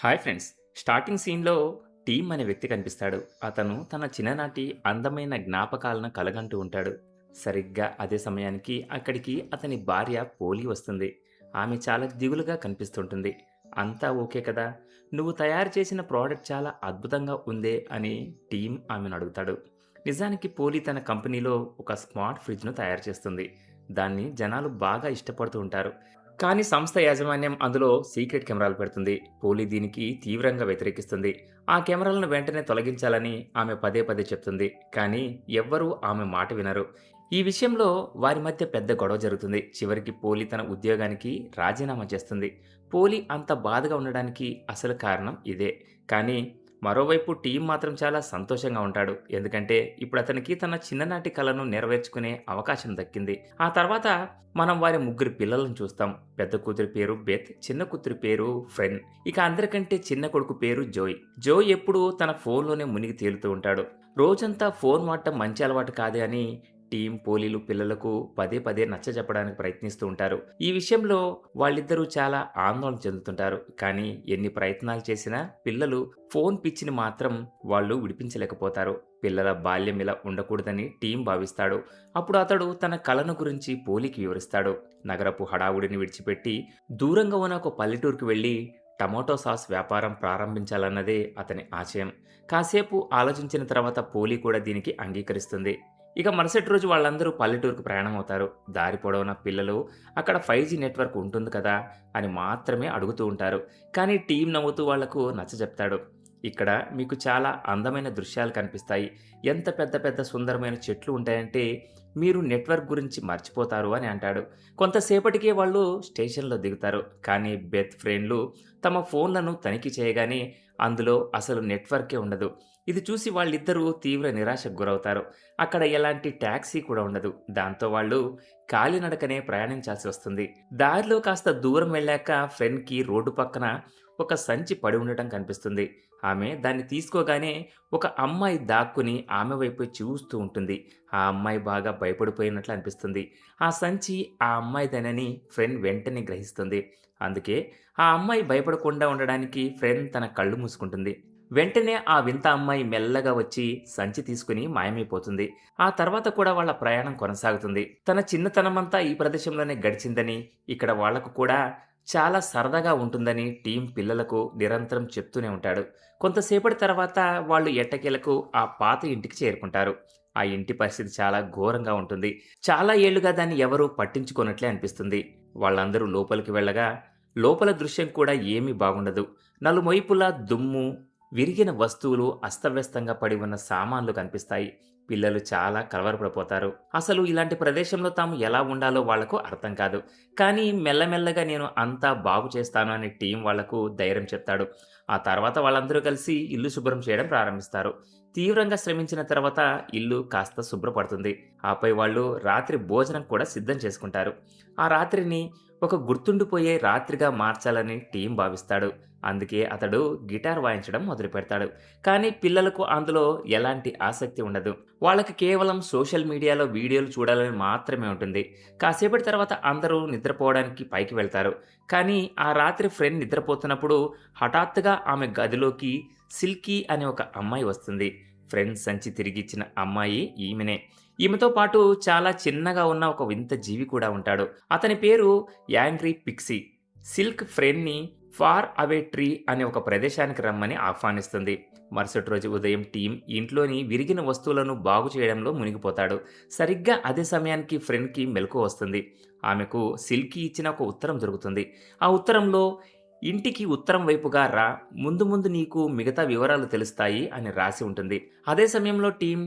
Hi friends. Starting సీన్‌లో team అనే వ్యక్తి కనిపిస్తాడు. అతను తన చిన్ననాటి అందమైన జ్ఞాపకాలను కలగంటూ ఉంటాడు. సరిగ్గా అదే సమయానికి అక్కడికి అతని భార్య పోలి వస్తుంది. ఆమె చాలా దిగులుగా కనిపిస్తుంటుంది. "అంతా ఓకే కదా? నువ్వు తయారు చేసిన ప్రోడక్ట్ చాలా అద్భుతంగా ఉందే" అని టీమ్ ఆమెను అడుగుతాడు. నిజానికి పోలి తన కంపెనీలో ఒక స్మార్ట్ ఫ్రిడ్జ్‌ను తయారు చేస్తుంది. దాన్ని జనాలు బాగా ఇష్టపడుతూ ఉంటారు. కానీ సంస్థ యాజమాన్యం అందులో సీక్రెట్ కెమెరాలు పెడుతుంది. పోలీ దీనికి తీవ్రంగా వ్యతిరేకిస్తుంది. ఆ కెమెరాలను వెంటనే తొలగించాలని ఆమె పదే పదే చెప్తుంది. కానీ ఎవ్వరూ ఆమె మాట వినరు. ఈ విషయంలో వారి మధ్య పెద్ద గొడవ జరుగుతుంది. చివరికి పోలీ తన ఉద్యోగానికి రాజీనామా చేస్తుంది. పోలీ అంత బాధగా ఉండడానికి అసలు కారణం ఇదే. కానీ మరోవైపు టీం మాత్రం చాలా సంతోషంగా ఉంటాడు. ఎందుకంటే ఇప్పుడు అతనికి తన చిన్ననాటి కలను నెరవేర్చుకునే అవకాశం దక్కింది. ఆ తర్వాత మనం వారి ముగ్గురు పిల్లలను చూస్తాం. పెద్ద కూతురి పేరు బెత్, చిన్న కూతురి పేరు ఫ్రెన్. ఇక అందరికంటే చిన్న కొడుకు పేరు జోయ్. జోయ్ ఎప్పుడూ తన ఫోన్‌లోనే మునిగి తేలుతూ ఉంటాడు. రోజంతా ఫోన్ వాడటం మంచి అలవాటు కాదు అని టీం, పోలీలు పిల్లలకు పదే పదే నచ్చజెప్పడానికి ప్రయత్నిస్తూ ఉంటారు. ఈ విషయంలో వాళ్ళిద్దరూ చాలా ఆందోళన చెందుతుంటారు. కానీ ఎన్ని ప్రయత్నాలు చేసినా పిల్లలు ఫోన్ పిచ్చిని మాత్రం వాళ్ళు విడిపించలేకపోతారు. పిల్లల బాల్యం ఇలా ఉండకూడదని టీం భావిస్తాడు. అప్పుడు అతడు తన కలను గురించి పోలీకి వివరిస్తాడు. నగరపు హడావుడిని విడిచిపెట్టి దూరంగా ఉన్న ఒక పల్లెటూరుకి వెళ్లి టమాటో సాస్ వ్యాపారం ప్రారంభించాలన్నదే అతని ఆశయం. కాసేపు ఆలోచించిన తర్వాత పోలీ కూడా దీనికి అంగీకరిస్తుంది. ఇక మరుసటి రోజు వాళ్ళందరూ పల్లెటూరుకు ప్రయాణమవుతారు. దారి పొడవునా పిల్లలు అక్కడ 5జీ నెట్వర్క్ ఉంటుంది కదా అని మాత్రమే అడుగుతూ ఉంటారు. కానీ టీం నవ్వుతూ వాళ్లకు నచ్చజెప్తాడు. ఇక్కడ మీకు చాలా అందమైన దృశ్యాలు కనిపిస్తాయి. ఎంత పెద్ద పెద్ద సుందరమైన చెట్లు ఉంటాయంటే మీరు నెట్వర్క్ గురించి మర్చిపోతారు అని అంటాడు. కొంతసేపటికే వాళ్ళు స్టేషన్‌లో దిగుతారు. కానీ బెత్ ఫ్రెండ్లు తమ ఫోన్‌లను తనిఖీ చేయగానే అందులో అసలు నెట్వర్కే ఉండదు. ఇది చూసి వాళ్ళిద్దరూ తీవ్ర నిరాశకు గురవుతారు. అక్కడ ఎలాంటి టాక్సీ కూడా ఉండదు. దాంతో వాళ్ళు కాలినడకనే ప్రయాణించాల్సి వస్తుంది. దారిలో కాస్త దూరం వెళ్ళాక ఫ్రెండ్‌కి రోడ్డు పక్కన ఒక సంచి పడి ఉండటం కనిపిస్తుంది. ఆమె దాన్ని తీసుకోగానే ఒక అమ్మాయి దాక్కుని ఆమె వైపే చూస్తూ ఉంటుంది. ఆ అమ్మాయి బాగా భయపడిపోయినట్లు అనిపిస్తుంది. ఆ సంచి ఆ అమ్మాయిదేనని ఫ్రెండ్ వెంటనే గ్రహిస్తుంది. అందుకే ఆ అమ్మాయి భయపడకుండా ఉండడానికి ఫ్రెండ్ తన కళ్ళు మూసుకుంటుంది. వెంటనే ఆ వింత అమ్మాయి మెల్లగా వచ్చి సంచి తీసుకుని మాయమైపోతుంది. ఆ తర్వాత కూడా వాళ్ళ ప్రయాణం కొనసాగుతుంది. తన చిన్నతనమంతా ఈ ప్రదేశంలోనే గడిచిందని, ఇక్కడ వాళ్లకు కూడా చాలా సరదాగా ఉంటుందని టీం పిల్లలకు నిరంతరం చెప్తూనే ఉంటాడు. కొంతసేపటి తర్వాత వాళ్ళు ఎట్టకేలకు ఆ పాత ఇంటికి చేరుకుంటారు. ఆ ఇంటి పరిస్థితి చాలా ఘోరంగా ఉంటుంది. చాలా ఏళ్లుగా దాన్ని ఎవరూ పట్టించుకోనట్లే అనిపిస్తుంది. వాళ్ళందరూ లోపలికి వెళ్ళగా లోపల దృశ్యం కూడా ఏమీ బాగుండదు. నలువైపులా దుమ్ము, విరిగిన వస్తువులు, అస్తవ్యస్తంగా పడి ఉన్న సామాన్లు కనిపిస్తాయి. పిల్లలు చాలా కలవరపడిపోతారు. అసలు ఇలాంటి ప్రదేశంలో తాము ఎలా ఉండాలో వాళ్లకు అర్థం కాదు. కానీ మెల్లమెల్లగా నేను అంతా బాగు చేస్తాను అని టీం వాళ్లకు ధైర్యం చెప్తాడు. ఆ తర్వాత వాళ్ళందరూ కలిసి ఇల్లు శుభ్రం చేయడం ప్రారంభిస్తారు. తీవ్రంగా శ్రమించిన తర్వాత ఇల్లు కాస్త శుభ్రపడుతుంది. ఆపై వాళ్ళు రాత్రి భోజనం కూడా సిద్ధం చేసుకుంటారు. ఆ రాత్రిని ఒక గుర్తుండిపోయే రాత్రిగా మార్చాలని టీం భావిస్తాడు. అందుకే అతడు గిటార్ వాయించడం మొదలుపెడతాడు. కానీ పిల్లలకు అందులో ఎలాంటి ఆసక్తి ఉండదు. వాళ్ళకి కేవలం సోషల్ మీడియాలో వీడియోలు చూడాలని మాత్రమే ఉంటుంది. కాసేపటి తర్వాత అందరూ నిద్రపోవడానికి పైకి వెళ్తారు. కానీ ఆ రాత్రి ఫ్రెండ్ నిద్రపోతున్నప్పుడు హఠాత్తుగా ఆమె గదిలోకి సిల్కీ అనే ఒక అమ్మాయి వస్తుంది. ఫ్రెండ్ సంచి తిరిగిచ్చిన అమ్మాయి ఈమెనే. ఈమెతో పాటు చాలా చిన్నగా ఉన్న ఒక వింత జీవి కూడా ఉంటాడు. అతని పేరు యాంగ్రీ పిక్సీ. సిల్క్ ఫ్రెండ్‌ని ఫార్ అవే ట్రీ అనే ఒక ప్రదేశానికి రమ్మని ఆహ్వానిస్తుంది. మరుసటి రోజు ఉదయం టీం ఇంట్లోని విరిగిన వస్తువులను బాగు చేయడంలో మునిగిపోతాడు. సరిగ్గా అదే సమయానికి ఫ్రెండ్‌కి మెలకువ వస్తుంది. ఆమెకు సిల్కీ ఇచ్చిన ఒక ఉత్తరం దొరుకుతుంది. ఆ ఉత్తరంలో ఇంటికి ఉత్తరం వైపుగా రా, ముందు ముందు నీకు మిగతా వివరాలు తెలుస్తాయి అని రాసి ఉంటుంది. అదే సమయంలో టీం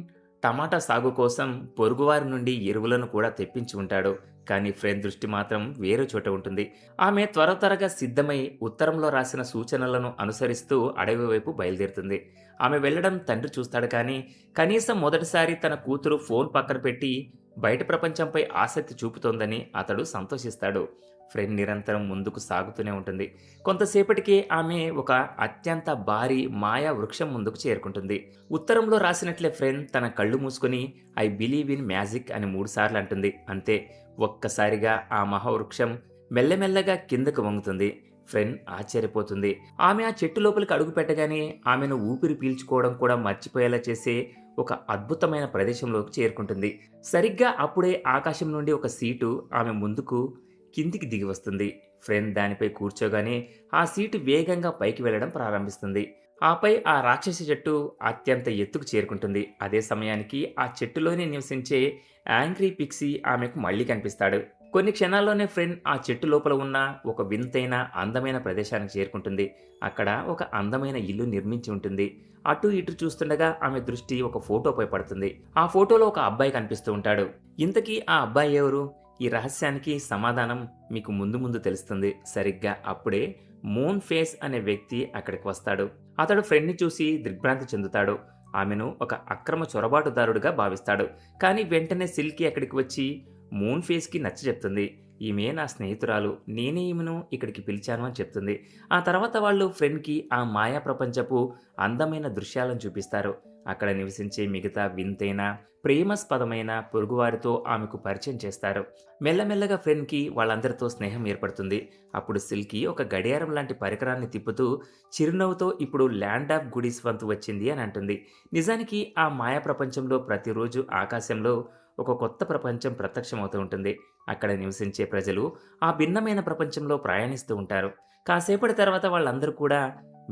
టమాటా సాగు కోసం పొరుగువారి నుండి ఎరువులను కూడా తెప్పించి ఉంటాడు. కానీ ఫ్రెండ్ దృష్టి మాత్రం వేరే చోట ఉంటుంది. ఆమె త్వరగా సిద్ధమై ఉత్తరంలో రాసిన సూచనలను అనుసరిస్తూ అడవి వైపు బయలుదేరుతుంది. ఆమె వెళ్లడం తండ్రి చూస్తాడు. కానీ కనీసం మొదటిసారి తన కూతురు ఫోన్ పక్కన పెట్టి బయట ప్రపంచంపై ఆసక్తి చూపుతోందని అతడు సంతోషిస్తాడు. ఫ్రెండ్ నిరంతరం ముందుకు సాగుతూనే ఉంటుంది. కొంతసేపటికే ఆమె ఒక అత్యంత భారీ మాయా వృక్షం ముందుకు చేరుకుంటుంది. ఉత్తరంలో రాసినట్లే ఫ్రెండ్ తన కళ్ళు మూసుకొని ఐ బిలీవ్ ఇన్ మ్యాజిక్ అని 3 సార్లు అంటుంది. అంతే, ఒక్కసారిగా ఆ మహావృక్షం మెల్లమెల్లగా కిందకు వంగుతుంది. ఫ్రెన్ ఆశ్చర్యపోతుంది. ఆమె ఆ చెట్టు లోపలికి అడుగు పెట్టగానే ఆమెను ఊపిరి పీల్చుకోవడం కూడా మర్చిపోయేలా చేసే ఒక అద్భుతమైన ప్రదేశంలోకి చేరుకుంటుంది. సరిగ్గా అప్పుడే ఆకాశం నుండి ఒక సీటు ఆమె ముందుకు కిందికి దిగి వస్తుంది. ఫ్రెన్ దానిపై కూర్చోగానే ఆ సీటు వేగంగా పైకి వెళ్ళడం ప్రారంభిస్తుంది. ఆపై ఆ రాక్షసి చెట్టు అత్యంత ఎత్తుకు చేరుకుంటుంది. అదే సమయానికి ఆ చెట్టులోనే నివసించే యాంగ్రీ పిక్సీ ఆమెకు మళ్ళీ కనిపిస్తాడు. కొన్ని క్షణాల్లోనే ఫ్రెండ్ ఆ చెట్టు లోపల ఉన్న ఒక వింతైన అందమైన ప్రదేశానికి చేరుకుంటుంది. అక్కడ ఒక అందమైన ఇల్లు నిర్మించి ఉంటుంది. అటు ఇటు చూస్తుండగా ఆమె దృష్టి ఒక ఫోటోపై పడుతుంది. ఆ ఫోటోలో ఒక అబ్బాయి కనిపిస్తూ ఉంటాడు. ఇంతకీ ఆ అబ్బాయి ఎవరు? ఈ రహస్యానికి సమాధానం మీకు ముందు ముందు తెలుస్తుంది. సరిగ్గా అప్పుడే మూన్ ఫేస్ అనే వ్యక్తి అక్కడికి వస్తాడు. అతడు ఫ్రెండ్ని చూసి దిగ్భ్రాంతి చెందుతాడు. ఆమెను ఒక అక్రమ చొరబాటుదారుడిగా భావిస్తాడు. కానీ వెంటనే సిల్కీ అక్కడికి వచ్చి మూన్ ఫేస్కి నచ్చ చెప్తుంది. ఈమె నా స్నేహితురాలు, నేనే ఈమెను ఇక్కడికి పిలిచాను అని చెప్తుంది. ఆ తర్వాత వాళ్ళు ఫ్రెండ్కి ఆ మాయా ప్రపంచపు అందమైన దృశ్యాలను చూపిస్తారు. అక్కడ నివసించే మిగతా వింతైన ప్రేమాస్పదమైన పొరుగువారితో ఆమెకు పరిచయం చేస్తారు. మెల్లమెల్లగా ఫ్రెండ్కి వాళ్ళందరితో స్నేహం ఏర్పడుతుంది. అప్పుడు సిల్కీ ఒక గడియారం లాంటి పరికరాన్ని తిప్పుతూ చిరునవ్వుతో ఇప్పుడు ల్యాండ్ ఆఫ్ గుడీస్ వంతు వచ్చింది అని అంటుంది. నిజానికి ఆ మాయా ప్రపంచంలో ప్రతిరోజు ఆకాశంలో ఒక కొత్త ప్రపంచం ప్రత్యక్షమవుతూ ఉంటుంది. అక్కడ నివసించే ప్రజలు ఆ భిన్నమైన ప్రపంచంలో ప్రయాణిస్తూ ఉంటారు. కాసేపటి తర్వాత వాళ్ళందరూ కూడా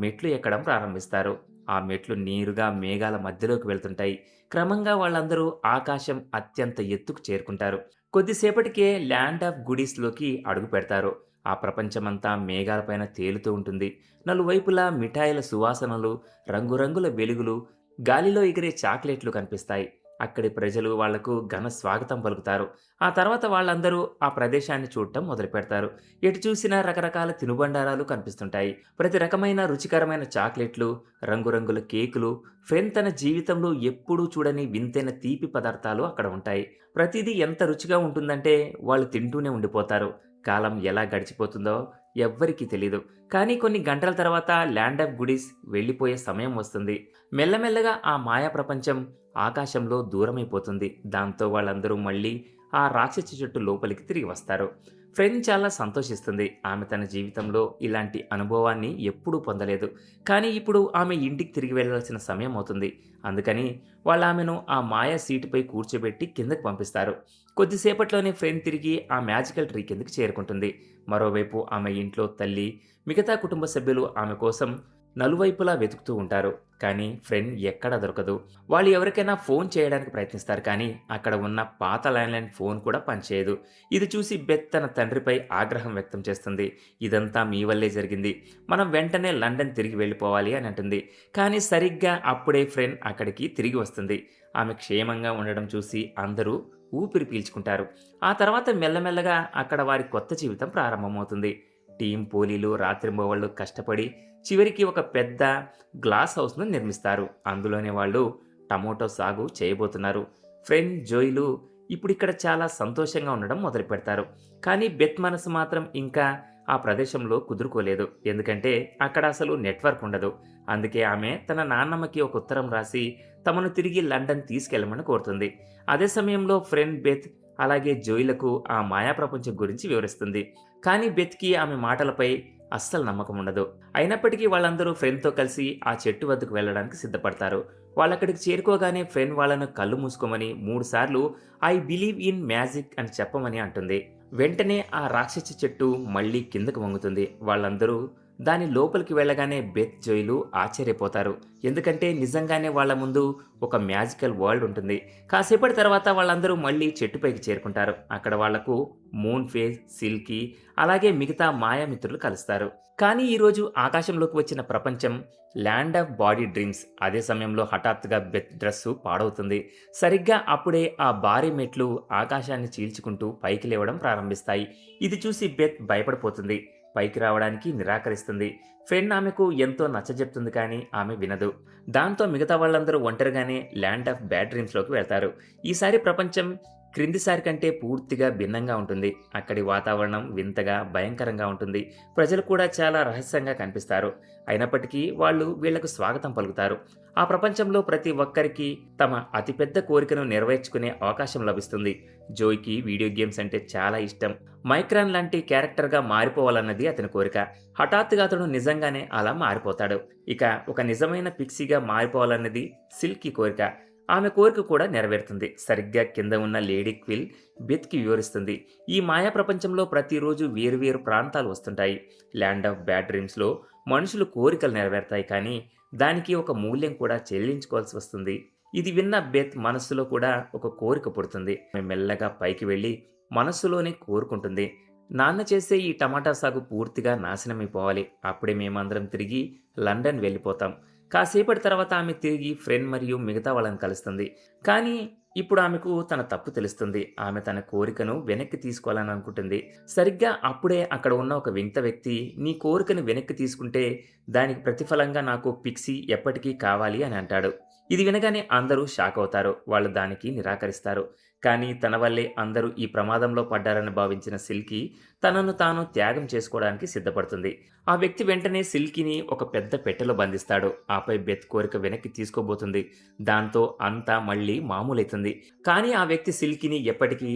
మెట్లు ఎక్కడం ప్రారంభిస్తారు. ఆ మెట్లు నేరుగా మేఘాల మధ్యలోకి వెళ్తుంటాయి. క్రమంగా వాళ్ళందరూ ఆకాశం అత్యంత ఎత్తుకు చేరుకుంటారు. కొద్దిసేపటికే ల్యాండ్ ఆఫ్ గుడీస్లోకి అడుగు పెడతారు. ఆ ప్రపంచమంతా మేఘాలపైన తేలుతూ ఉంటుంది. నలువైపులా మిఠాయిల సువాసనలు, రంగురంగుల వెలుగులు, గాలిలో ఎగిరే చాక్లెట్లు కనిపిస్తాయి. అక్కడి ప్రజలు వాళ్లకు ఘన స్వాగతం పలుకుతారు. ఆ తర్వాత వాళ్ళందరూ ఆ ప్రదేశాన్ని చూడటం మొదలుపెడతారు. ఎటు చూసినా రకరకాల తినుబండారాలు కనిపిస్తుంటాయి. ప్రతి రకమైన రుచికరమైన చాక్లెట్లు, రంగురంగుల కేకులు, ఫ్రెన్ తన జీవితంలో ఎప్పుడూ చూడని వింతైన తీపి పదార్థాలు అక్కడ ఉంటాయి. ప్రతిదీ ఎంత రుచిగా ఉంటుందంటే వాళ్ళు తింటూనే ఉండిపోతారు. కాలం ఎలా గడిచిపోతుందో ఎవ్వరికీ తెలీదు. కానీ కొన్ని గంటల తర్వాత ల్యాండ్ ఆఫ్ గుడీస్ వెళ్ళిపోయే సమయం వస్తుంది. మెల్లమెల్లగా ఆ మాయా ప్రపంచం ఆకాశంలో దూరమైపోతుంది. దాంతో వాళ్ళందరూ మళ్ళీ ఆ రాక్షసి చెట్టు లోపలికి తిరిగి వస్తారు. ఫ్రెండ్ చాలా సంతోషిస్తుంది. ఆమె తన జీవితంలో ఇలాంటి అనుభవాన్ని ఎప్పుడూ పొందలేదు. కానీ ఇప్పుడు ఆమె ఇంటికి తిరిగి వెళ్ళాల్సిన సమయం అవుతుంది. అందుకని వాళ్ళు ఆమెను ఆ మాయా సీటుపై కూర్చోబెట్టి కిందకు పంపిస్తారు. కొద్దిసేపట్లోనే ఫ్రెండ్ తిరిగి ఆ మ్యాజికల్ ట్రీ కిందకి చేరుకుంటుంది. మరోవైపు ఆమె ఇంట్లో తల్లి, మిగతా కుటుంబ సభ్యులు ఆమె కోసం నలువైపులా వెతుకుతూ ఉంటారు. కానీ ఫ్రెండ్ ఎక్కడా దొరకదు. వాళ్ళు ఎవరికైనా ఫోన్ చేయడానికి ప్రయత్నిస్తారు. కానీ అక్కడ ఉన్న పాత ల్యాండ్లైన్ ఫోన్ కూడా పనిచేయదు. ఇది చూసి బెత్ తన తండ్రిపై ఆగ్రహం వ్యక్తం చేస్తుంది. ఇదంతా మీ వల్లే జరిగింది. మనం వెంటనే లండన్ తిరిగి వెళ్ళిపోవాలి అని అంటుంది. కానీ సరిగ్గా అప్పుడే ఫ్రెండ్ అక్కడికి తిరిగి వస్తుంది. ఆమె క్షేమంగా ఉండడం చూసి అందరూ ఊపిరి పీల్చుకుంటారు. ఆ తర్వాత మెల్లమెల్లగా అక్కడ వారి కొత్త జీవితం ప్రారంభమవుతుంది. టీం పోలీలు రాత్రింబవళ్ళు కష్టపడి చివరికి ఒక పెద్ద గ్లాస్ హౌస్ను నిర్మిస్తారు. అందులోనే వాళ్ళు టమోటో సాగు చేయబోతున్నారు. ఫ్రెండ్, జోయిలు ఇప్పుడు ఇక్కడ చాలా సంతోషంగా ఉండడం మొదలు పెడతారు. కానీ బెత్ మనసు మాత్రం ఇంకా ఆ ప్రదేశంలో కుదురుకోలేదు. ఎందుకంటే అక్కడ అసలు నెట్వర్క్ ఉండదు. అందుకే ఆమె తన నాన్నమ్మకి ఒక ఉత్తరం రాసి తమను తిరిగి లండన్ తీసుకెళ్లమని కోరుతుంది. అదే సమయంలో ఫ్రెండ్, బెత్ అలాగే జోయిలకు ఆ మాయా ప్రపంచం గురించి వివరిస్తుంది. కానీ బెత్కి ఆమె మాటలపై అస్సలు నమ్మకం ఉండదు. అయినప్పటికీ వాళ్ళందరూ ఫ్రెండ్తో కలిసి ఆ చెట్టు వద్దకు వెళ్ళడానికి సిద్ధపడతారు. వాళ్ళక్కడికి చేరుకోగానే ఫ్రెండ్ వాళ్ళను కళ్ళు మూసుకోమని 3 సార్లు ఐ బిలీవ్ ఇన్ మ్యాజిక్ అని చెప్పమని అంటుంది. వెంటనే ఆ రాక్షసి చెట్టు మళ్ళీ కిందకు వంగుతుంది. వాళ్ళందరూ దాని లోపలికి వెళ్ళగానే బెత్, జోయిలు ఆశ్చర్యపోతారు. ఎందుకంటే నిజంగానే వాళ్ళ ముందు ఒక మ్యాజికల్ వరల్డ్ ఉంటుంది. కాసేపటి తర్వాత వాళ్ళందరూ మళ్ళీ చెట్టుపైకి చేరుకుంటారు. అక్కడ వాళ్లకు మూన్ ఫేస్, సిల్కీ అలాగే మిగతా మాయామిత్రులు కలుస్తారు. కానీ ఈరోజు ఆకాశంలోకి వచ్చిన ప్రపంచం ల్యాండ్ ఆఫ్ బాడీ డ్రీమ్స్. అదే సమయంలో హఠాత్తుగా బెత్ డ్రెస్సు పాడవుతుంది. సరిగ్గా అప్పుడే ఆ భారీ మెట్లు ఆకాశాన్ని చీల్చుకుంటూ పైకి లేవడం ప్రారంభిస్తాయి. ఇది చూసి బెత్ భయపడిపోతుంది. పైకి రావడానికి నిరాకరిస్తుంది. ఫ్రెండ్ ఆమెకు ఎంతో నచ్చజెప్తుంది. కానీ ఆమె వినదు. దాంతో మిగతా వాళ్ళందరూ ఒంటరిగానే ల్యాండ్ ఆఫ్ బ్యాడ్ డ్రీమ్స్లోకి వెళ్తారు. ఈసారి ప్రపంచం క్రిందిసారి కంటే పూర్తిగా భిన్నంగా ఉంటుంది. అక్కడి వాతావరణం వింతగా, భయంకరంగా ఉంటుంది. ప్రజలు కూడా చాలా రహస్యంగా కనిపిస్తారు. అయినప్పటికీ వాళ్ళు వీళ్లకు స్వాగతం పలుకుతారు. ఆ ప్రపంచంలో ప్రతి ఒక్కరికి తమ అతిపెద్ద కోరికను నెరవేర్చుకునే అవకాశం లభిస్తుంది. జోయ్‌కి వీడియో గేమ్స్ అంటే చాలా ఇష్టం. మైక్రాన్ లాంటి క్యారెక్టర్‌గా మారిపోవాలన్నది అతని కోరిక. హఠాత్తుగా అతడు నిజంగానే అలా మారిపోతాడు. ఇక ఒక నిజమైన పిక్సీగా మారిపోవాలన్నది సిల్కీ కోరిక. ఆమె కోరిక కూడా నెరవేరుతుంది. సరిగ్గా కింద ఉన్న లేడీ క్విల్ బెత్‌కి వివరిస్తుంది. ఈ మాయా ప్రపంచంలో ప్రతిరోజు వేరువేరు ప్రాంతాలు వస్తుంటాయి. ల్యాండ్ ఆఫ్ బ్యాడ్ డ్రీమ్స్‌లో మనుషులు కోరికలు నెరవేరుతాయి కానీ, దానికి ఒక మూల్యం కూడా చెల్లించుకోవాల్సి వస్తుంది. ఇది విన్న బెత్ మనస్సులో కూడా ఒక కోరిక పుడుతుంది. ఆమె మెల్లగా పైకి వెళ్లి మనస్సులోనే కోరుకుంటుంది. నాన్న చేసే ఈ టమాటా సాగు పూర్తిగా నాశనమైపోవాలి. అప్పుడే మేమందరం తిరిగి లండన్ వెళ్ళిపోతాం. కాసేపటి తర్వాత ఆమె తిరిగి ఫ్రెండ్ మరియు మిగతా వాళ్ళని కలుస్తుంది. కానీ ఇప్పుడు ఆమెకు తన తప్పు తెలుస్తుంది. ఆమె తన కోరికను వెనక్కి తీసుకోవాలని అనుకుంటుంది. సరిగ్గా అప్పుడే అక్కడ ఉన్న ఒక వింత వ్యక్తి, నీ కోరికను వెనక్కి తీసుకుంటే దానికి ప్రతిఫలంగా నాకు పిక్సీ ఎప్పటికీ కావాలి అని అంటాడు. ఇది వినగానే అందరూ షాక్ అవుతారు. వాళ్ళు దానికి నిరాకరిస్తారు. కానీ తన వల్లే అందరూ ఈ ప్రమాదంలో పడ్డారని భావించిన సిల్కీ తనను తాను త్యాగం చేసుకోవడానికి సిద్ధపడుతుంది. ఆ వ్యక్తి వెంటనే సిల్కీని ఒక పెద్ద పెట్టెలో బంధిస్తాడు. ఆపై బెత్ కోరిక వెనక్కి తీసుకోబోతుంది. దాంతో అంతా మళ్ళీ మామూలైతుంది. కానీ ఆ వ్యక్తి సిల్కీని ఎప్పటికీ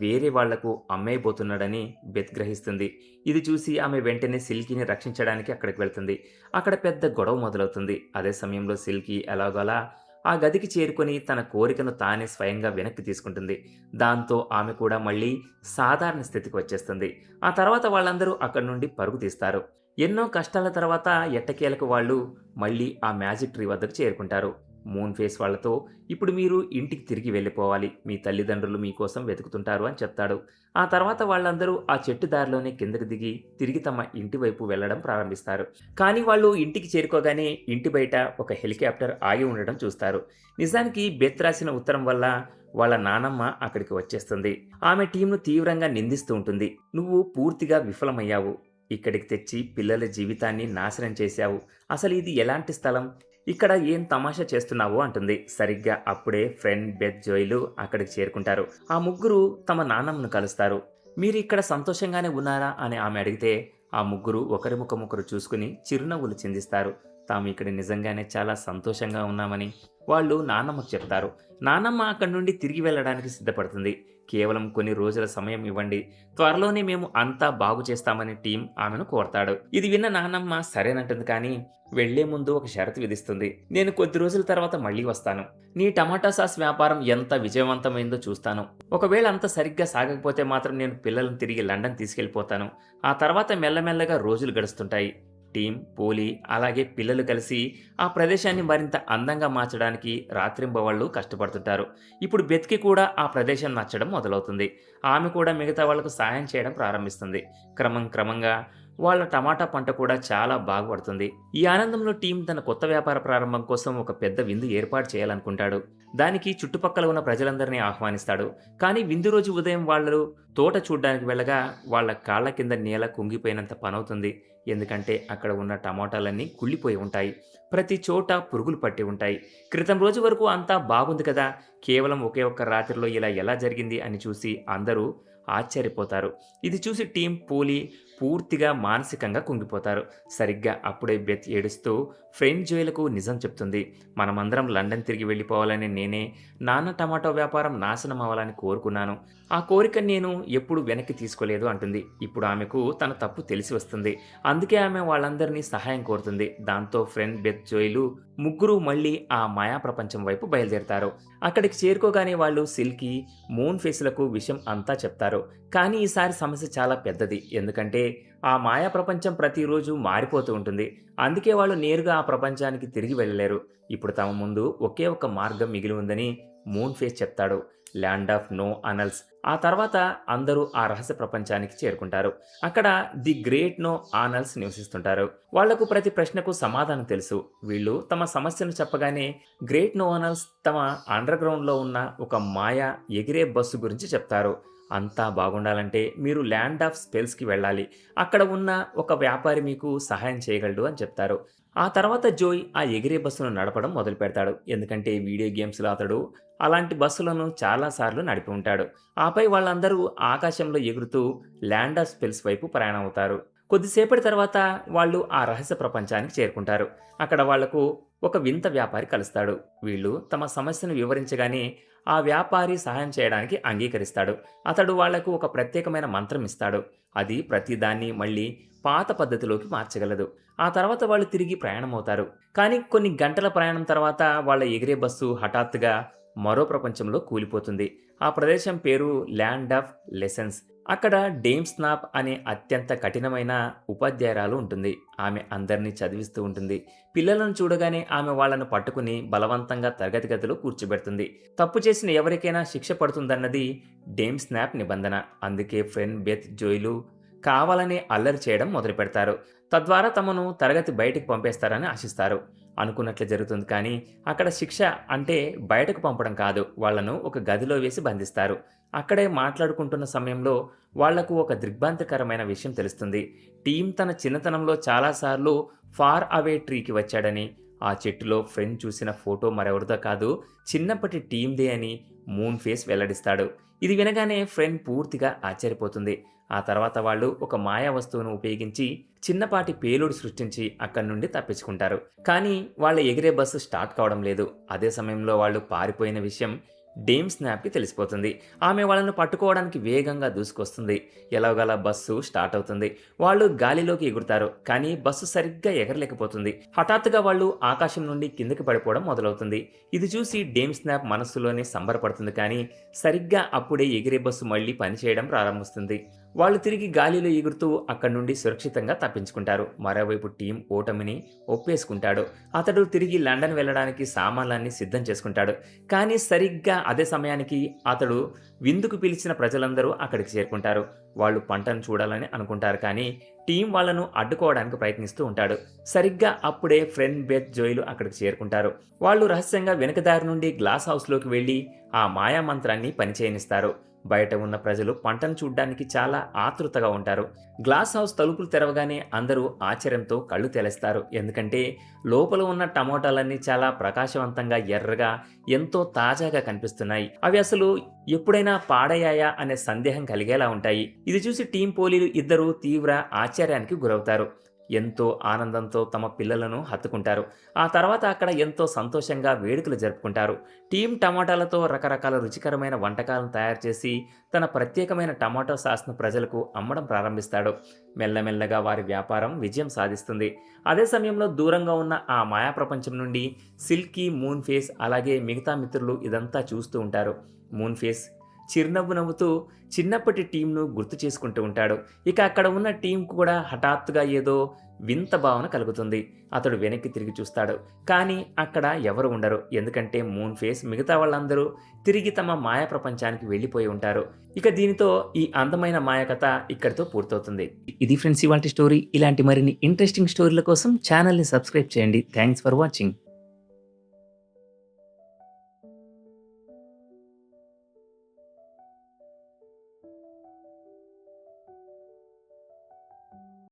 వేరే వాళ్లకు అమ్మేయబోతున్నాడని బెత్ గ్రహిస్తుంది. ఇది చూసి ఆమె వెంటనే సిల్కీని రక్షించడానికి అక్కడికి వెళ్తుంది. అక్కడ పెద్ద గొడవ మొదలవుతుంది. అదే సమయంలో సిల్కీ ఎలాగోలా ఆ గదికి చేరుకొని తన కోరికను తానే స్వయంగా వెనక్కి తీసుకుంటుంది. దాంతో ఆమె కూడా మళ్ళీ సాధారణ స్థితికి వచ్చేస్తుంది. ఆ తర్వాత వాళ్ళందరూ అక్కడి నుండి పరుగు తీస్తారు. ఎన్నో కష్టాల తర్వాత ఎట్టకేలకు వాళ్ళు మళ్ళీ ఆ మ్యాజిక్ ట్రీ వద్దకు చేరుకుంటారు. మూన్ ఫేస్ వాళ్ళతో, ఇప్పుడు మీరు ఇంటికి తిరిగి వెళ్ళిపోవాలి. మీ తల్లిదండ్రులు మీకోసం వెతుకుతుంటారు అని చెప్తాడు. ఆ తర్వాత వాళ్ళందరూ ఆ చెట్టు దారిలోనే కిందకి దిగి తిరిగి తమ ఇంటి వైపు వెళ్లడం ప్రారంభిస్తారు. కానీ వాళ్ళు ఇంటికి చేరుకోగానే ఇంటి బయట ఒక హెలికాప్టర్ ఆగి ఉండడం చూస్తారు. నిజానికి బెత్ రాసిన ఉత్తరం వల్ల వాళ్ళ నానమ్మ అక్కడికి వచ్చేస్తుంది. ఆమె టీంను తీవ్రంగా నిందిస్తూ ఉంటుంది. నువ్వు పూర్తిగా విఫలమయ్యావు. ఇక్కడికి తెచ్చి పిల్లల జీవితాన్ని నాశనం చేశావు. అసలు ఇది ఎలాంటి స్థలం? ఇక్కడ ఏం తమాషా చేస్తున్నావు అంటుంది. సరిగ్గా అప్పుడే ఫ్రెండ్ బెత్ జోయ్‌లు అక్కడికి చేరుకుంటారు. ఆ ముగ్గురు తమ నాన్నమ్మను కలుస్తారు. మీరు ఇక్కడ సంతోషంగానే ఉన్నారా అని ఆమె అడిగితే, ఆ ముగ్గురు ఒకరి ముఖం ఒకరు చూసుకుని చిరునవ్వులు చిందిస్తారు. తాము ఇక్కడ నిజంగానే చాలా సంతోషంగా ఉన్నామని వాళ్ళు నాన్నమ్మకు చెప్తారు. నాన్నమ్మ అక్కడి నుండి తిరిగి వెళ్ళడానికి సిద్ధపడుతుంది. కేవలం కొన్ని రోజుల సమయం ఇవ్వండి. త్వరలోనే మేము అంతా బాగు చేస్తామని టీం ఆమెను కోరతాడు. ఇది విన్న నాన్నమ్మ సరేనంటుంది కానీ వెళ్లే ముందు ఒక షరతు విధిస్తుంది. నేను కొద్ది రోజుల తర్వాత మళ్ళీ వస్తాను. నీ టమాటా సాస్ వ్యాపారం ఎంత విజయవంతమైందో చూస్తాను. ఒకవేళ అంత సరిగ్గా సాగకపోతే మాత్రం నేను పిల్లలను తిరిగి లండన్ తీసుకెళ్లిపోతాను. ఆ తర్వాత మెల్లమెల్లగా రోజులు గడుస్తుంటాయి. టీం, పోలీ అలాగే పిల్లలు కలిసి ఆ ప్రదేశాన్ని మరింత అందంగా మార్చడానికి రాత్రింబవళ్లు కష్టపడుతుంటారు. ఇప్పుడు బెత్‌కి కూడా ఆ ప్రదేశం నచ్చడం మొదలవుతుంది. ఆమె కూడా మిగతా వాళ్లకు సాయం చేయడం ప్రారంభిస్తుంది. క్రమంగా వాళ్ళ టమాటా పంట కూడా చాలా బాగుపడుతుంది. ఈ ఆనందంలో టీం తన కొత్త వ్యాపార ప్రారంభం కోసం ఒక పెద్ద విందు ఏర్పాటు చేయాలనుకుంటాడు. దానికి చుట్టుపక్కల ఉన్న ప్రజలందరినీ ఆహ్వానిస్తాడు. కానీ విందు రోజు ఉదయం వాళ్ళు తోట చూడ్డానికి వెళ్ళగా వాళ్ళ కాళ్ల కింద నేల కుంగిపోయినంత పనవుతుంది. ఎందుకంటే అక్కడ ఉన్న టమాటాలన్నీ కుళ్ళిపోయి ఉంటాయి. ప్రతి చోట పురుగులు పట్టి ఉంటాయి. క్రితం రోజు వరకు అంతా బాగుంది కదా, కేవలం ఒకే ఒక్క రాత్రిలో ఇలా ఎలా జరిగింది అని చూసి అందరూ ఆశ్చర్యపోతారు. ఇది చూసి టీం, పోలీ పూర్తిగా మానసికంగా కుంగిపోతారు. సరిగ్గా అప్పుడే బెత్ ఏడుస్తూ ఫ్రెండ్ జోయ్‌లకు నిజం చెప్తుంది. మనమందరం లండన్ తిరిగి వెళ్ళిపోవాలని నేనే నాన్న టమాటో వ్యాపారం నాశనం అవ్వాలని కోరుకున్నాను. ఆ కోరికను నేను ఎప్పుడూ వెనక్కి తీసుకోలేదు అంటుంది. ఇప్పుడు ఆమెకు తన తప్పు తెలిసి వస్తుంది. అందుకే ఆమె వాళ్ళందరినీ సహాయం కోరుతుంది. దాంతో ఫ్రెండ్, బెత్, జోయ్‌లు ముగ్గురు మళ్ళీ ఆ మాయా ప్రపంచం వైపు బయలుదేరతారు. అక్కడికి చేరుకోగానే వాళ్ళు సిల్కీ, మూన్ ఫేస్‌లకు విషయం అంతా చెప్తారు. కానీ ఈసారి సమస్య చాలా పెద్దది. ఎందుకంటే ఆ మాయా ప్రపంచం ప్రతిరోజు మారిపోతూ ఉంటుంది. అందుకే వాళ్ళు నేరుగా ఆ ప్రపంచానికి తిరిగి వెళ్ళలేరు. ఇప్పుడు తమ ముందు ఒకే ఒక్క మార్గం మిగిలి ఉందని మూన్ ఫేస్ చెప్తాడు. Land of know alls. ఆ తర్వాత అందరూ ఆ రహస్య ప్రపంచానికి చేరుకుంటారు. అక్కడ ది గ్రేట్ నో ఆనల్స్ నివసిస్తుంటారు. వాళ్లకు ప్రతి ప్రశ్నకు సమాధానం తెలుసు. వీళ్ళు తమ సమస్యను చెప్పగానే గ్రేట్ నో ఆనల్స్ తమ అండర్ గ్రౌండ్‌లో ఉన్న ఒక మాయా ఎగిరే బస్సు గురించి చెప్తారు. అంతా బాగుండాలంటే మీరు ల్యాండ్ ఆఫ్ స్పెల్స్‌కి వెళ్ళాలి. అక్కడ ఉన్న ఒక వ్యాపారి మీకు సహాయం చేయగలడు అని చెప్తారు. ఆ తర్వాత జోయ్ ఆ ఎగిరే బస్సును నడపడం మొదలుపెడతాడు. ఎందుకంటే వీడియో గేమ్స్‌లో అతడు అలాంటి బస్సులను చాలాసార్లు నడిపి ఉంటాడు. ఆపై వాళ్ళందరూ ఆకాశంలో ఎగురుతూ ల్యాండ్ ఆఫ్ స్పెల్స్ వైపు ప్రయాణమవుతారు. కొద్దిసేపటి తర్వాత వాళ్ళు ఆ రహస్య ప్రపంచానికి చేరుకుంటారు. అక్కడ వాళ్లకు ఒక వింత వ్యాపారి కలుస్తాడు. వీళ్ళు తమ సమస్యను వివరించగానే ఆ వ్యాపారి సహాయం చేయడానికి అంగీకరిస్తాడు. అతడు వాళ్లకు ఒక ప్రత్యేకమైన మంత్రం ఇస్తాడు. అది ప్రతిదాన్ని మళ్ళీ పాత పద్ధతిలోకి మార్చగలదు. ఆ తర్వాత వాళ్ళు తిరిగి ప్రయాణమవుతారు. కానీ కొన్ని గంటల ప్రయాణం తర్వాత వాళ్ళ ఎగిరే బస్సు హఠాత్తుగా మరో ప్రపంచంలో కూలిపోతుంది. ఆ ప్రదేశం పేరు ల్యాండ్ ఆఫ్ లెసన్స్. అక్కడ డేమ్ స్నాప్ అనే అత్యంత కఠినమైన ఉపాధ్యాయురాలు ఉంటుంది. ఆమె అందరినీ చదివిస్తూ ఉంటుంది. పిల్లలను చూడగానే ఆమె వాళ్ళను పట్టుకుని బలవంతంగా తరగతి గదిలో కూర్చోబెడుతుంది. తప్పు చేసిన ఎవరికైనా శిక్ష పడుతుందన్నది డేమ్ స్నాప్ నిబంధన. అందుకే ఫ్రెన్, బెత్, జోయిలు కావాలనే అల్లరి చేయడం మొదలుపెడతారు. తద్వారా తమను తరగతి బయటికి పంపేస్తారని ఆశిస్తారు. అనుకున్నట్లు జరుగుతుంది. కానీ అక్కడ శిక్ష అంటే బయటకు పంపడం కాదు, వాళ్లను ఒక గదిలో వేసి బంధిస్తారు. అక్కడే మాట్లాడుకుంటున్న సమయంలో వాళ్లకు ఒక దిగ్భ్రాంతికరమైన విషయం తెలుస్తుంది. టీం తన చిన్నతనంలో చాలాసార్లు ఫార్ అవే ట్రీకి వచ్చాడని, ఆ చెట్టులో ఫ్రెండ్ చూసిన ఫోటో మరెవరిదో కాదు, చిన్నప్పటి టీందే అని మూన్ ఫేస్ వెల్లడిస్తాడు. ఇది వినగానే ఫ్రెండ్ పూర్తిగా ఆశ్చర్యపోతుంది. ఆ తర్వాత వాళ్ళు ఒక మాయా వస్తువును ఉపయోగించి చిన్నపాటి పేలుడు సృష్టించి అక్కడి నుండి తప్పించుకుంటారు. కానీ వాళ్ళ ఎగిరే బస్సు స్టార్ట్ కావడం లేదు. అదే సమయంలో వాళ్ళు పారిపోయిన విషయం డేమ్ స్నాప్కి తెలిసిపోతుంది. ఆమె వాళ్ళను పట్టుకోవడానికి వేగంగా దూసుకొస్తుంది. ఎలాగలా బస్సు స్టార్ట్ అవుతుంది. వాళ్ళు గాలిలోకి ఎగురుతారు. కానీ బస్సు సరిగ్గా ఎగరలేకపోతుంది. హఠాత్తుగా వాళ్ళు ఆకాశం నుండి కిందకి పడిపోవడం మొదలవుతుంది. ఇది చూసి డేమ్ స్నాప్ మనస్సులోనే సంబరపడుతుంది. కానీ సరిగ్గా అప్పుడే ఎగిరే బస్సు మళ్ళీ పనిచేయడం ప్రారంభిస్తుంది. వాళ్ళు తిరిగి గాలిలో ఎగురుతూ అక్కడి నుండి సురక్షితంగా తప్పించుకుంటారు. మరోవైపు టీం ఓటమిని ఒప్పేసుకుంటాడు. అతడు తిరిగి లండన్ వెళ్ళడానికి సామాన్లన్నీ సిద్ధం చేసుకుంటాడు. కానీ సరిగ్గా అదే సమయానికి అతడు విందుకు పిలిచిన ప్రజలందరూ అక్కడికి చేరుకుంటారు. వాళ్ళు పంటను చూడాలని అనుకుంటారు. కానీ టీం వాళ్లను అడ్డుకోవడానికి ప్రయత్నిస్తూ ఉంటాడు. సరిగ్గా అప్పుడే ఫ్రెండ్, బెత్, జోయిలు అక్కడికి చేరుకుంటారు. వాళ్ళు రహస్యంగా వెనుకదారి నుండి గ్లాస్ హౌస్లోకి వెళ్లి ఆ మాయా మంత్రాన్ని పనిచేయనిస్తారు. బయట ఉన్న ప్రజలు పంటను చూడ్డానికి చాలా ఆతృతగా ఉంటారు. గ్లాస్ హౌస్ తలుపులు తెరవగానే అందరూ ఆశ్చర్యంతో కళ్ళు తెలేస్తారు. ఎందుకంటే లోపల ఉన్న టమోటాలన్నీ చాలా ప్రకాశవంతంగా ఎర్రగా ఎంతో తాజాగా కనిపిస్తున్నాయి. అవి అసలు ఎప్పుడైనా పాడయ్యాయా అనే సందేహం కలిగేలా ఉంటాయి. ఇది చూసి టీం పోలీలు ఇద్దరూ తీవ్ర ఆశ్చర్యానికి గురవుతారు. ఎంతో ఆనందంతో తమ పిల్లలను హత్తుకుంటారు. ఆ తర్వాత అక్కడ ఎంతో సంతోషంగా వేడుకలు జరుపుకుంటారు. టీం టమాటాలతో రకరకాల రుచికరమైన వంటకాలను తయారు చేసి తన ప్రత్యేకమైన టమాటో సాస్ను ప్రజలకు అమ్మడం ప్రారంభిస్తాడు. మెల్లమెల్లగా వారి వ్యాపారం విజయం సాధిస్తుంది. అదే సమయంలో దూరంగా ఉన్న ఆ మాయా ప్రపంచం నుండి సిల్కీ, మూన్ ఫేస్ అలాగే మిగతా మిత్రులు ఇదంతా చూస్తూ ఉంటారు. మూన్ ఫేస్ చిరునవ్వు నవ్వుతూ చిన్నప్పటి టీంను గుర్తు చేసుకుంటూ ఉంటాడు. ఇక అక్కడ ఉన్న టీం కూడా హఠాత్తుగా ఏదో వింత భావన కలుగుతుంది. అతడు వెనక్కి తిరిగి చూస్తాడు. కానీ అక్కడ ఎవరు ఉండరు. ఎందుకంటే మూన్ ఫేస్ మిగతా వాళ్ళందరూ తిరిగి తమ మాయా ప్రపంచానికి వెళ్ళిపోయి ఉంటారు. ఇక దీనితో ఈ అందమైన మాయ కథ ఇక్కడితో పూర్తవుతుంది. ఇది ఫ్రెండ్స్ ఇవాల్టి స్టోరీ. ఇలాంటి మరిన్ని ఇంట్రెస్టింగ్ స్టోరీల కోసం ఛానల్ని సబ్స్క్రైబ్ చేయండి. Thanks for watching.